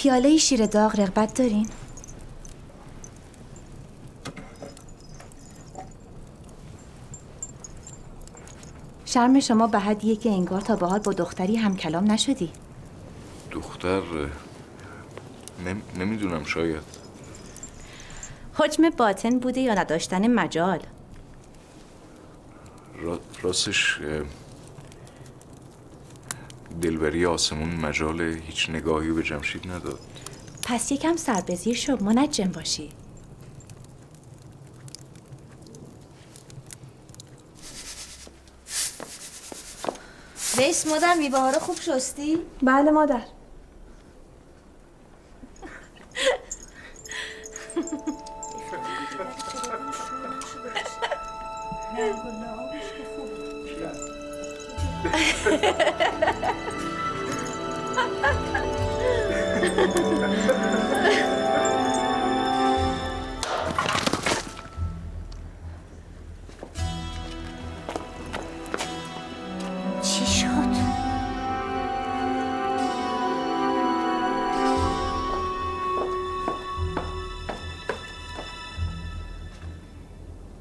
پیاله شیر داغ رغبت دارین؟ شرم شما به حدیه که انگار تا به حال با دختری هم کلام نشدی. دختر نمیدونم، شاید حجم باطن بوده یا نداشتن مجال؟ راستش دلبری آسمون مجال هیچ نگاهی به جمشید نداد. پس یکم سربزیر شو، منجم باشی. ویس مادر میوه ها رو خوب شستی؟ بله مادر. چی شد؟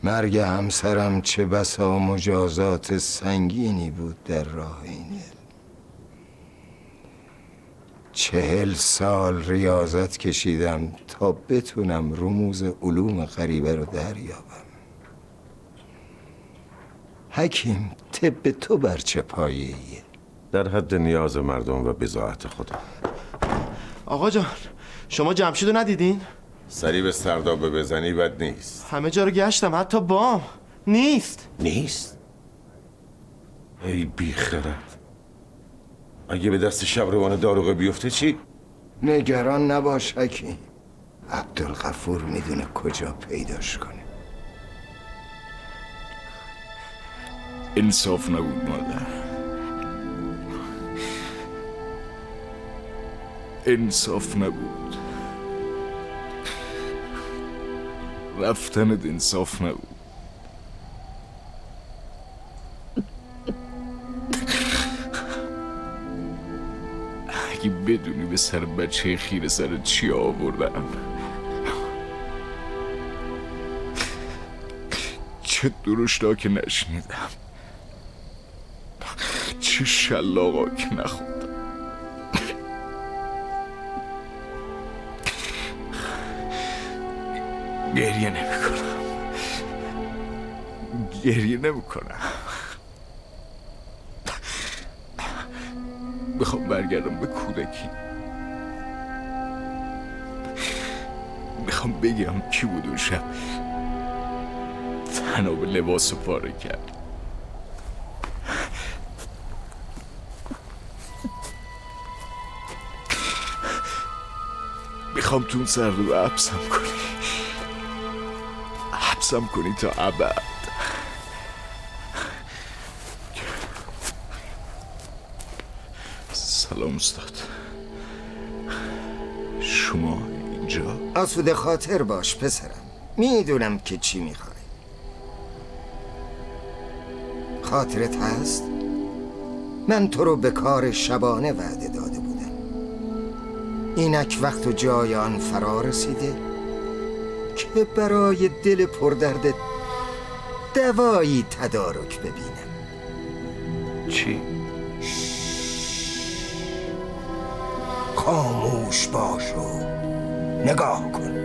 مرگ همسرم چه بسا مجازات سنگینی بود در راه این علم. 40 سال ریاضت کشیدم تا بتونم رموز علوم غریبه رو دریابم. حکیم، طب تو بر چه پایه‌ایه؟ در حد نیاز مردم و بضاعت خدا. آقا جان، شما جمشیدو ندیدین؟ سری به سردابه بزنی بد نیست. همه جا رو گشتم، حتی بام نیست. نیست؟ ای بیخرد، اگه به دست شبروان داروغه بیفته چی؟ نگران نباش حکیم، عبدالغفور میدونه کجا پیداش کنه. انصاف نبود مادر، انصاف نبود، رفتنت انصاف نبود. اگه بدونی به سر بچه خیره سرت چی آوردم، چه درشتا که نشنیدم، چه شلاقا که نخوردم. گریه نمی کنم. میخوام برگردم به کودکی. میخوام بگم کی بود اون شب تناب لباس پاره کرد. میخوام تو اون سردو حبسم کنی تا ابد. سلام استاد، شما اینجا؟ آسوده خاطر باش پسرم، میدونم که چی میخوای. خاطرت هست؟ من تو رو به کار شبانه وعده داده بودم. اینک وقت و جای آن فرا رسیده که برای دل پردردت دوایی تدارک ببینم. چی؟ خاموش باش و نگاه کن.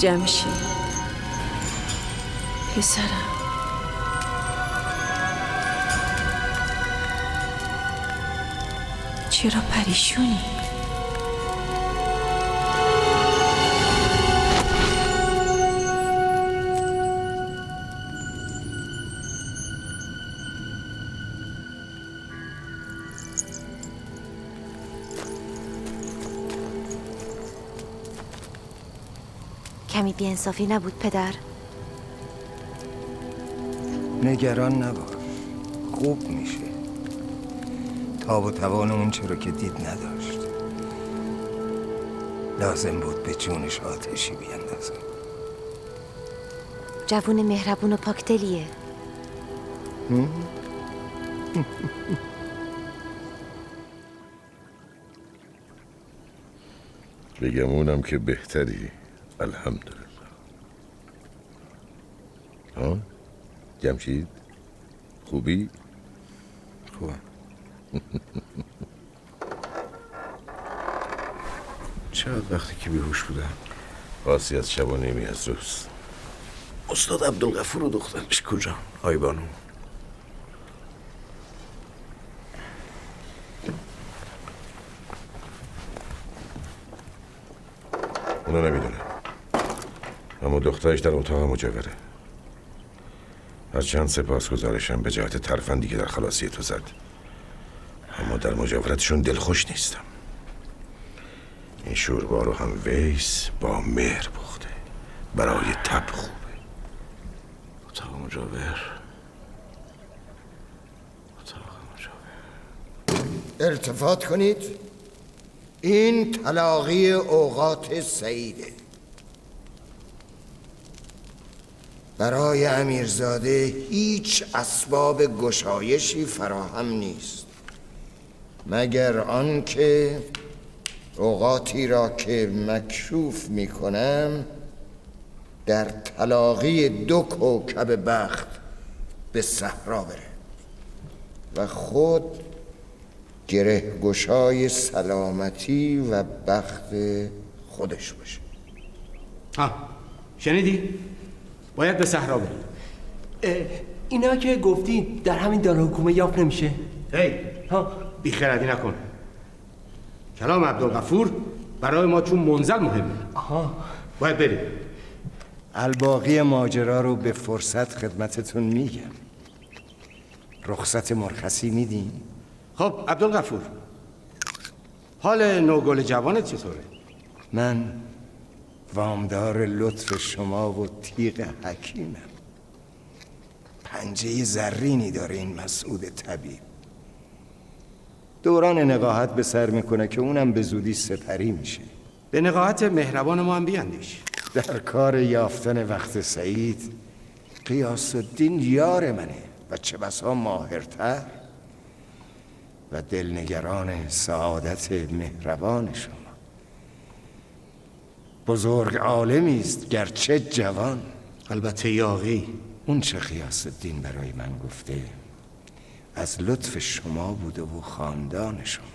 جمشید پسرم، چرا پریشونی؟ کمی بی‌انصافی نبود پدر؟ نگران نباش، خوب میشه. تاب و توان اون چرا که دید نداشت. لازم بود به جونش آتشی بیندازه. جوون مهربون و پاکدلیه. بگم اونم که بهتری. الحمدلله. ها؟ جمشید؟ خوبی؟ خوبم. چقدر وقتی که بیهوش بودم خاصی از شب و نیمی از روز. استاد عبدالغفور و دخترش کجا؟ آی بانو؟ اونو نمیدونم، اما دخترش در اتاق مجاوره. از چند سپاسگزارشم به جهت ترفندی که در خلاصی تو زد، اما در مجاورتشون دلخوش نیستم. این شوربا رو هم ویس با مهر پخته، برای تب خوبه. اتاق مجاور. التفات کنید، این تلاقی اوقات سعیده. برای امیرزاده هیچ اسباب گشایشی فراهم نیست، مگر آنکه اوقاتی را که مکشوف می کنم در تلاقی 2 کوکب بخت به صحرا بره و خود گره گشای سلامتی و بخت خودش باشه. شنیدی؟ باید به صحرا بریم. اینا که گفتی در همین دارالحکومه یافت نمیشه؟ بیخردی نکن. کلام عبدالغفور برای ما چون منزل مهمه. باید بریم. الباقی ماجرا رو به فرصت خدمتتون میگم. رخصت مرخصی میدین؟ خب عبدالغفور، حال نوگل جوانت چطوره؟ من وامدار لطف شما و تیغ حکیمم. پنجه زرینی داره این مسعود طبیب. دوران نقاهت به سر میکنه که اونم به زودی سپری میشه. به نقاهت مهربان ما هم بیندیش. در کار یافتن وقت سعید قیاس الدین یار منه و چه بسا ماهرتر و دلنگران سعادت مهربان شما. بزرگ عالمی است گرچه جوان. البته یاغی. اون چه قیاس الدین برای من گفته از لطف شما بوده و خاندان شما.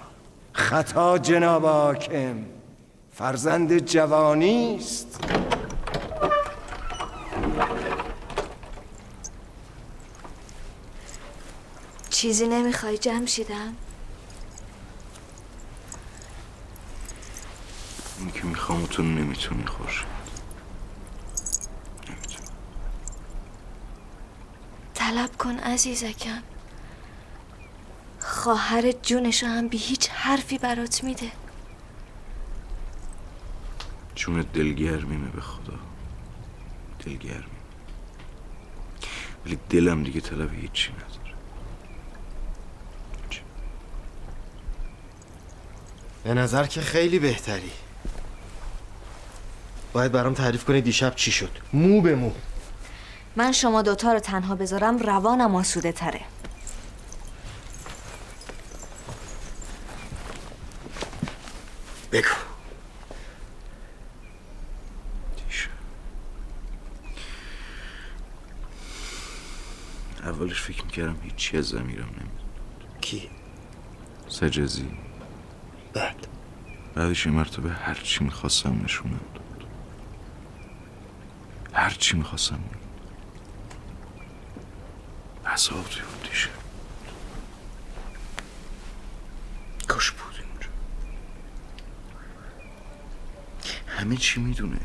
خطا جناب حاکم، فرزند جوانی است. چیزی نمیخوای جمشیدم؟ این که میخوام تو نمیتونی خورشید. طلب کن عزیزکم. خواهر جونشو هم بی هیچ حرفی برات میده. جون دلگرمیمه به خدا، دلگرمی، ولی دلم دیگه طلب هیچی نداره. به نظر که خیلی بهتری. باید برام تعریف کنی دیشب چی شد، مو به مو. من شما دوتا رو تنها بذارم روانم آسوده تره. بگو. دیشب اولش فکر میکردم هیچی از ضمیرم نمیاد. کی؟ سجزی. بعدش این مرتبه هرچی میخواستم نشونم داد. هرچی میخواستم عذاب بود دیشه. کاش بودیم اونجا. همه چی میدونه.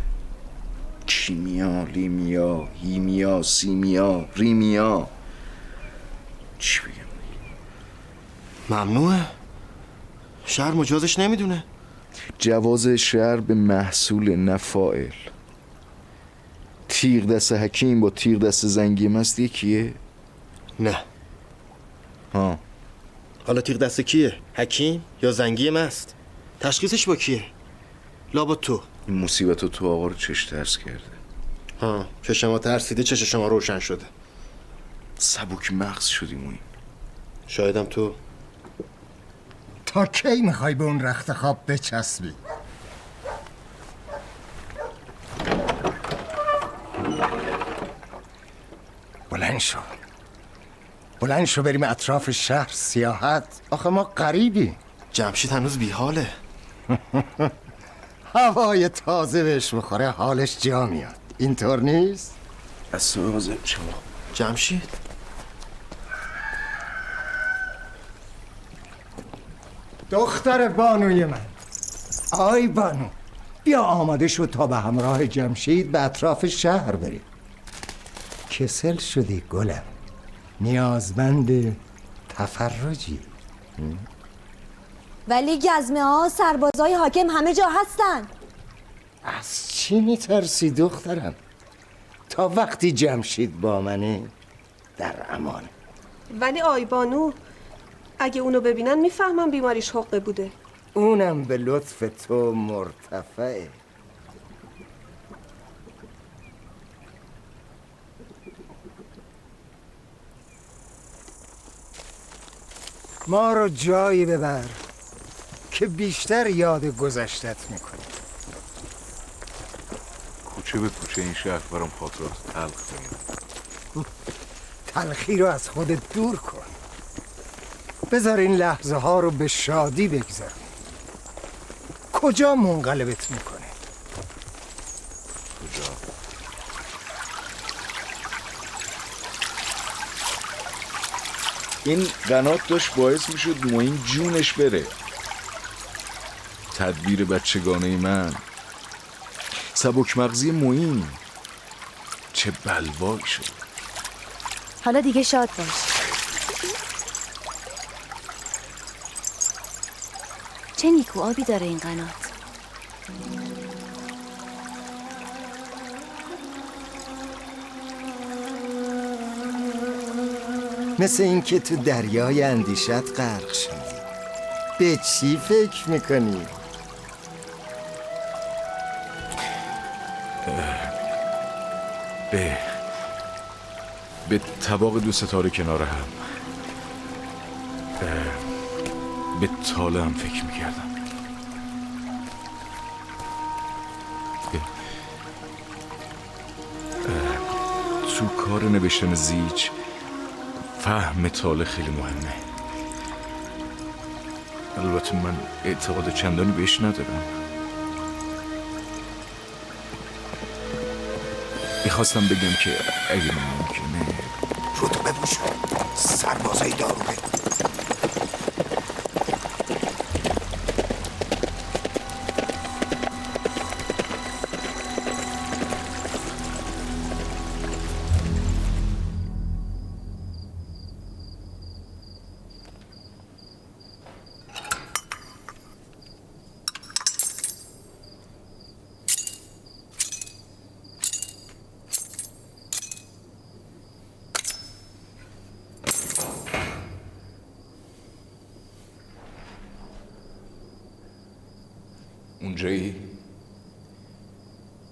کیمیا، لیمیا، هیمیا، سیمیا، ریمیا. چی بگم؟ ممنوعه. شهر مجازش نمیدونه. جواز شهر به محصول نه فاعل. تیغ دست حکیم با تیغ دست زنگی مست یکیه؟ نه. ها، حالا تیغ دست کیه؟ حکیم یا زنگی مست؟ تشخیصش با کیه؟ لابد تو. این مصیبت تو آقا رو چش ترس کرده. ها، چشم ما ترسیده، چش شما روشن شده. سبک مغز شدیم این. شایدم تو. تا کی میخوای به اون رخت خواب بچسبی؟ بلند شو بریم اطراف شهر سیاحت. آخه ما غریبی. جمشید هنوز بیحاله. هوای تازه بهش بخوره حالش جا میاد. اینطور نیست؟ از تو بازه شما. جمشید دختر بانوی من، آی بانو، بیا آماده شو تا به همراه جمشید به اطراف شهر بریم. کسل شدی گلم، نیازمند تفرجی. ولی گزمه ها سربازای حاکم همه جا هستن. از چی میترسی دخترم؟ تا وقتی جمشید با منه در امانه. ولی آی بانو، اگه اونو ببینن میفهمن بیماریش حقه بوده. اونم به لطف تو مرتفعه. ما رو جایی ببر که بیشتر یاد گذشتت میکنی. کوچه به کوچه این شهر برام خاطرات تلخ میاد. تلخی رو از خودت دور کن. بذار این لحظه ها رو به شادی بگذار. کجا منقلبت میکنه؟ کجا؟ این قنات داشت باعث میشد معین جونش بره. تدبیر بچگانه من، سبک مغزی معین، چه بلوایی شد. حالا دیگه شاد باش. چه نیکو آبی داره این قنات. مثل این که تو دریای اندیشت غرق شدی. به چی فکر میکنی؟ به طباق 2 ستاره کنار هم، به تاله هم فکر میکردم. تو کار نوشتن زیج فهم تاله خیلی مهمه. البته من اعتقاد چندانی بهش ندارم. میخواستم بگم که اگه ممکنه رو تو ببوش، سربازای داروگه. اونجایی؟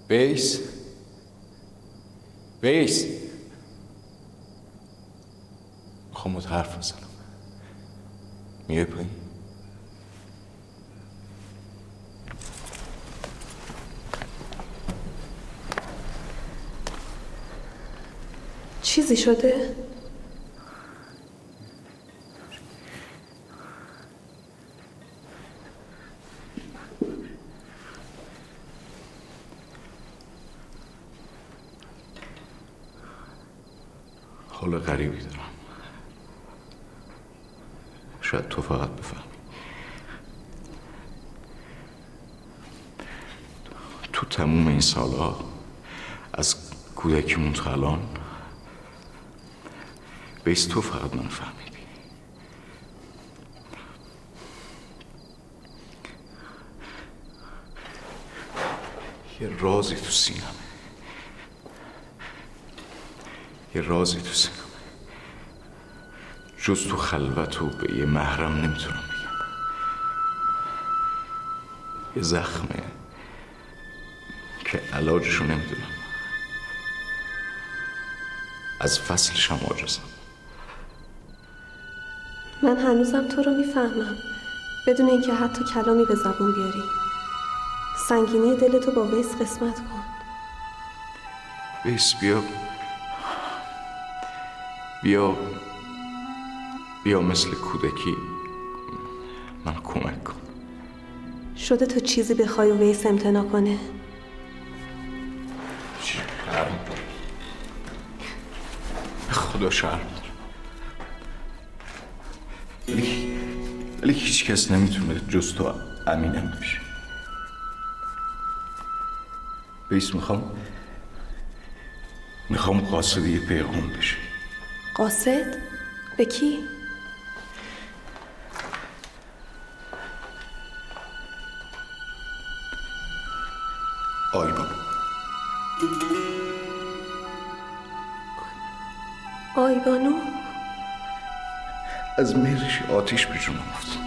بیس؟ بیس؟ میخوام باید حرف بزنم. میای پایین؟ چیزی شده؟ حال غریبی دارم. شاید تو فقط بفهمی. تو تموم این سالها از کودکیمون تا الان بیس تو فقط من فهمیدی. یه رازی تو سینمه، یه رازی تو سینمه جز تو خلوت و به یه محرم نمیتونم بگم. یه زخمه که علاجشو نمیدونم. از فصلشم عاجزم. من هنوزم تو رو میفهمم بدون اینکه حتی کلامی به زبون بیاری. سنگینی دلتو با ویس قسمت کن. ویس بیا مثل کودکی من کمک کن. شده تو چیزی بخوای و ویس امتناع کنه؟ شرم خدا شرم داره. ولی هیچ کس نمیتونه جز تو امینم بشه. ویس میخوام قاصد یه پیغام بشه. قاصد؟ به کی؟ آیبانو؟ از مهرش آتیش به جونم افتاد.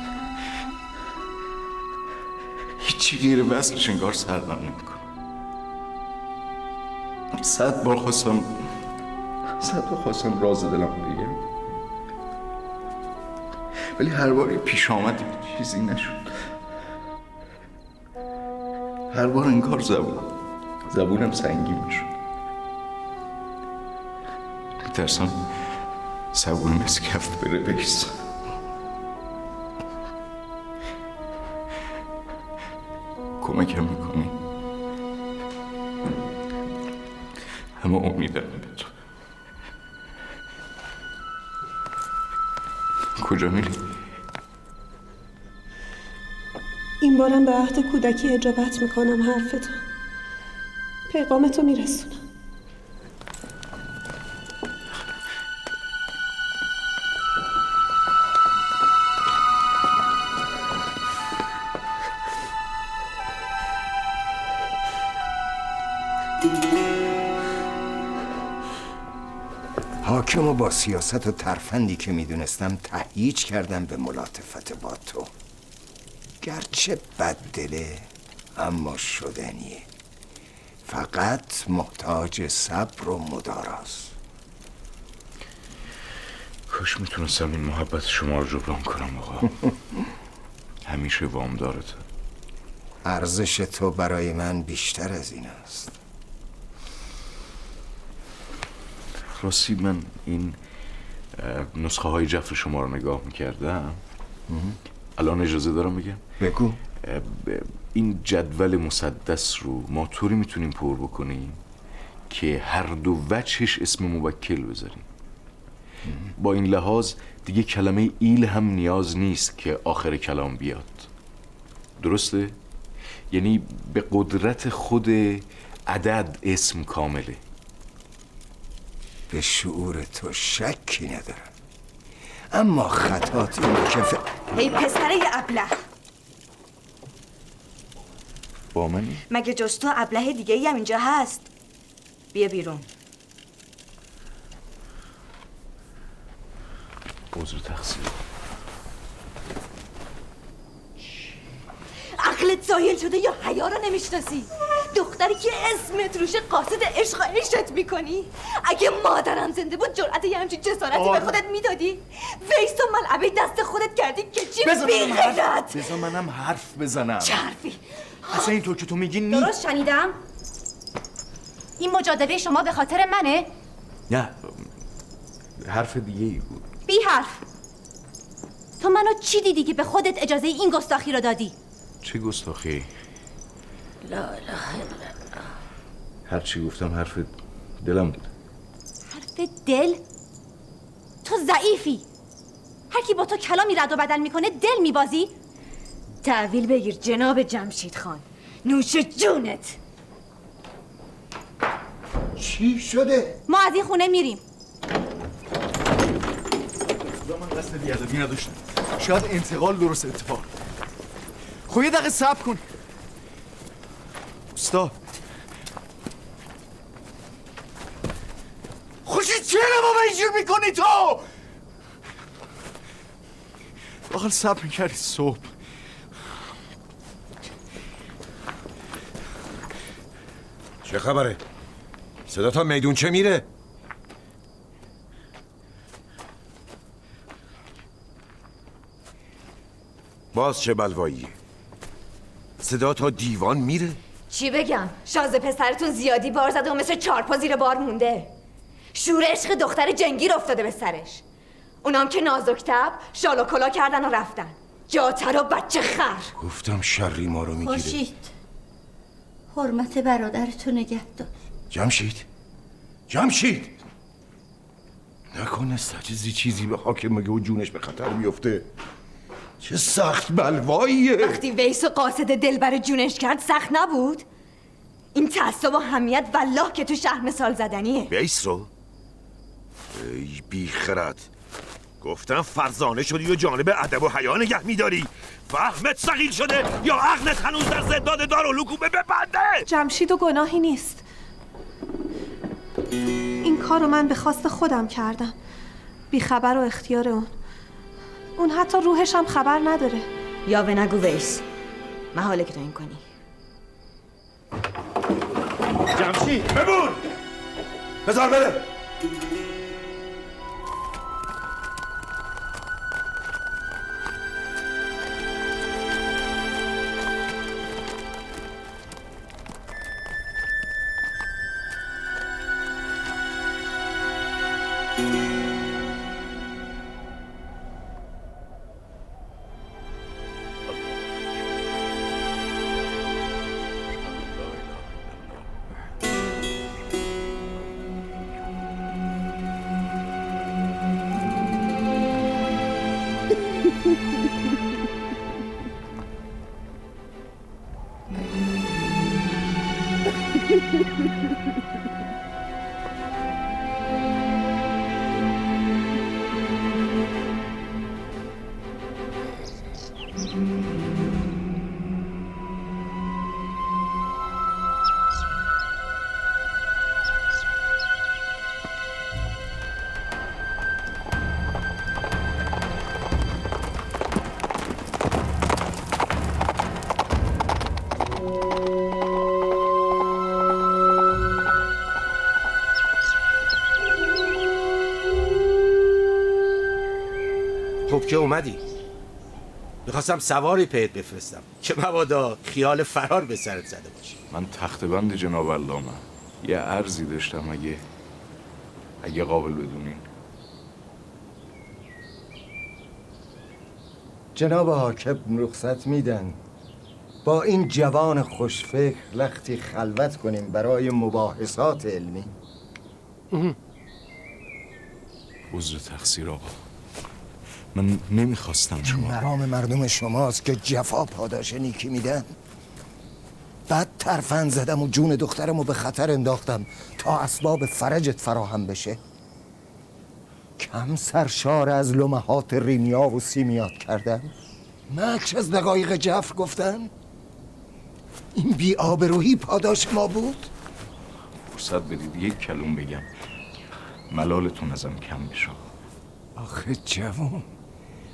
هیچی غیر وصلش انگار سردم نمیکنه. 100 بار خواستم راز دلم بگم، ولی هر بار پیش آمد چیزی نشد. هر بار انگار زبونم سنگین میشد. میترسم زبونم از کف بره بیست. کمکم میکنی؟ همه امیدم به تو. کجا میری؟ این بارم به عهد کودکی اجابت میکنم حرفتو. پیغامتو میرسونم. حاکم و با سیاست و ترفندی که میدونستم تهییج کردم به ملاطفت با تو. گرچه بددله اما شدنیه. فقط محتاج صبر و مداراست. کاش میتونستم این محبت شما رو جبران کنم آقا. همیشه وامدارت. ارزش تو برای من بیشتر از این است. راستی من این نسخه های جفر شما رو نگاه میکردم. الان اجازه دارم بگم؟ بگو. این جدول مسدس رو ما طوری میتونیم پر بکنیم که هر دو وجهش اسم موکل بذاریم. با این لحاظ دیگه کلمه ایل هم نیاز نیست که آخر کلام بیاد. درسته؟ یعنی به قدرت خود عدد اسم کامله. به شعور تو شکی ندارم، اما خطات اینه که ای پسره ابله، با منی؟ مگه جز تو ابله دیگه ای هم اینجا هست؟ بیا بیرون. عذر تقصیر. عقلت زایل شده یا حیا رو نمیشناسی؟ دختری که اسمت روش قاصد عشق و عشقت میکنی؟ اگه مادرم زنده بود جرأت یه همچین جسارتی به خودت میدادی؟ ویس و ملعبه دست خودت کردی که چی بی‌غیرت؟ بذار منم حرف بزنم. چه حرفی؟ اصلا اینطور که تو میگی نی. درست شنیدم؟ این مجادله شما به خاطر منه؟ نه، حرف دیگه ای بود. بی حرف. تو منو چی دیدی که به خودت اجازه این گستاخی رو دادی؟ چه گستاخی؟ لا اله الا الله. هر چی گفتم حرف دلم بود. حرف دل؟ تو ضعیفی. هر کی با تو کلامی رد و بدل میکنه دل میبازی. تحویل بگیر جناب جمشید خان، نوش جونت. چی شده؟ ما از این خونه میریم. من قصد بیادبی نداشتم. شاید انتقال درست اتفاق. خب یه دقیقه صبر کن. استاد خوشی چرا با من اینجور میکنی تو؟ واقعا صبر میکردی صبح. چه خبره؟ صدا تا میدون چه میره؟ باز چه بلواییه؟ صدا تا دیوان میره؟ چی بگم؟ شازده پسرتون زیادی بار زده و مثل چارپا زیر بار مونده. شور عشق دختر جنگیر افتاده به سرش. اونام که نازکتب شال و کلا کردن و رفتن. جاتر و بچه خر. گفتم شری ما رو میگیره. خورشید، حرمت برادرتو نگه دار. جمشید نکنه سجزی چیزی به حاکم مگه و جونش به خطر بیفته. چه سخت بلواییه. وقتی ویس و قاصد دلبر جونش کرد سخت نبود؟ این تعصب و همیت والله که تو شهر مثال زدنیه. ویس رو؟ ای بیخرد، گفتم فرزانه شدی و جانب ادب و حیا نگه میداری. فهمت ثقیل شده یا عقلت هنوز در زندان دارالحکومه ببنده؟ جمشید و گناهی نیست. این کار رو من به خواست خودم کردم، بی خبر و اختیار اون حتی روحش هم خبر نداره. یا به نگو ویس، محاله که تو این کنی. جمشید ببون، بذار بره. خب که اومدی. میخواستم سواری پیت بفرستم که مبادا خیال فرار به سرت زده باشی. من تخت بند جناب علامه یه عرضی داشتم اگه قابل بدونین. جناب حاکم رخصت میدن با این جوان خوشفکر لختی خلوت کنیم برای مباحثات علمی. عذر تقصیر آقا، من نمیخواستم شما. مرام مردم شماست که جفا پاداش نیکی میدن. بعد ترفند زدم و جون دخترمو به خطر انداختم تا اسباب فرجت فراهم بشه. کم سرشار از لمحات ریمیا و سیمیات کردم. مکش از دقایق جفر گفتن. این بی آبرویی پاداش ما بود. فرصت بدید یک کلام بگم ملالتون ازم کم بشه. آخه جوان،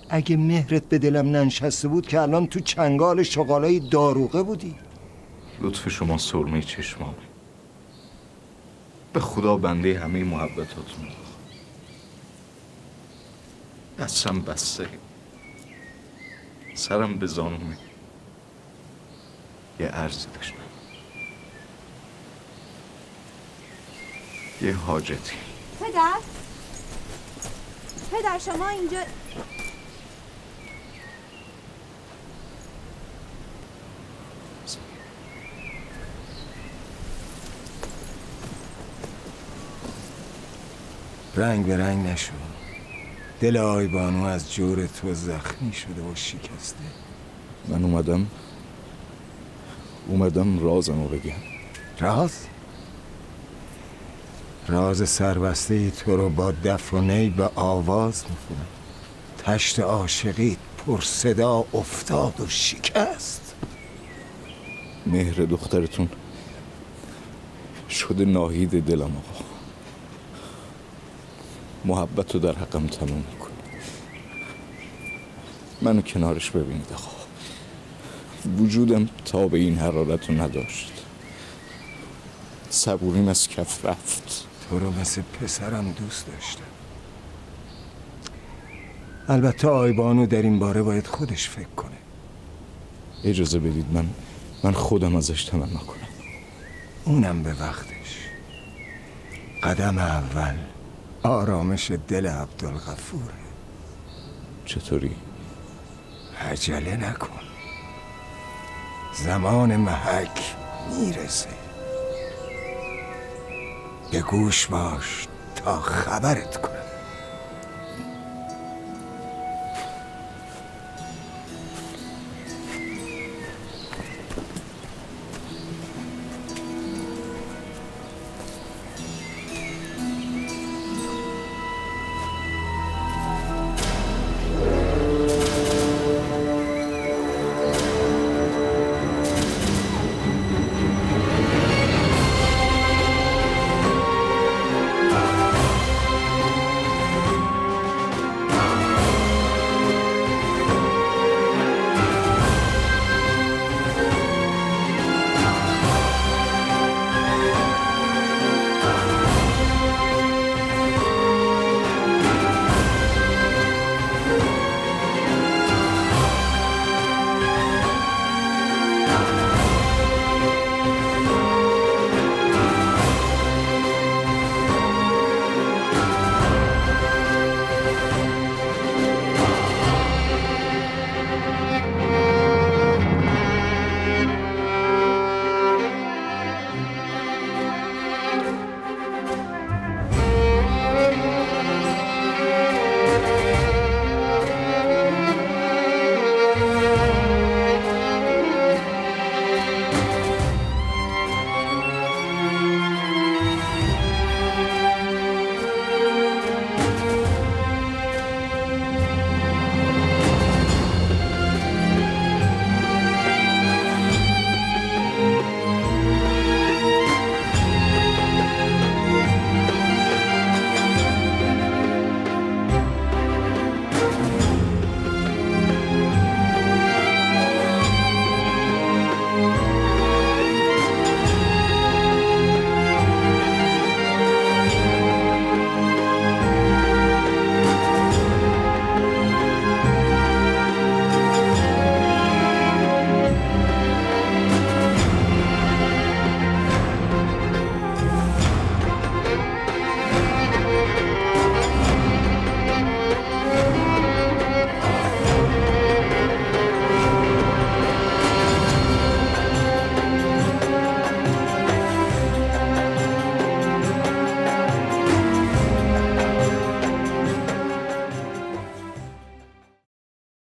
اگه مهرت به دلم ننشسته بود که الان تو چنگال شغالای داروغه بودی. لطف شما سرمه چشمامه. به خدا بنده همه محبتاتون. دستم بسته، سرم به زانومه. یه عرضی داشتم، یه حاجتی. پدر شما اینجا رنگ به رنگ نشو. دل آی بانو از جور تو زخمی شده و شکسته. من اومدم رازمو بگم. راز سربسته ای تو رو با دف و نی به آواز میخونم. تشت عاشقی پر صدا افتاد و شکست. مهر دخترتون شده ناهید دلم آقا. محبت رو در حقم تموم کن. منو کنارش ببینید آقا. وجودم تا به این حرارت رو نداشت. صبوریم از کف رفت. تو رو مثل پسرم دوست داشتم. البته آیبانو در این باره باید خودش فکر کنه. اجازه بدید من خودم ازش تمنا کنم. اونم به وقتش. قدم اول آرامش دل عبدالغفوره. چطوری؟ عجله نکن. زمان محک میرسه. به گوش باش تا خبرت کنم.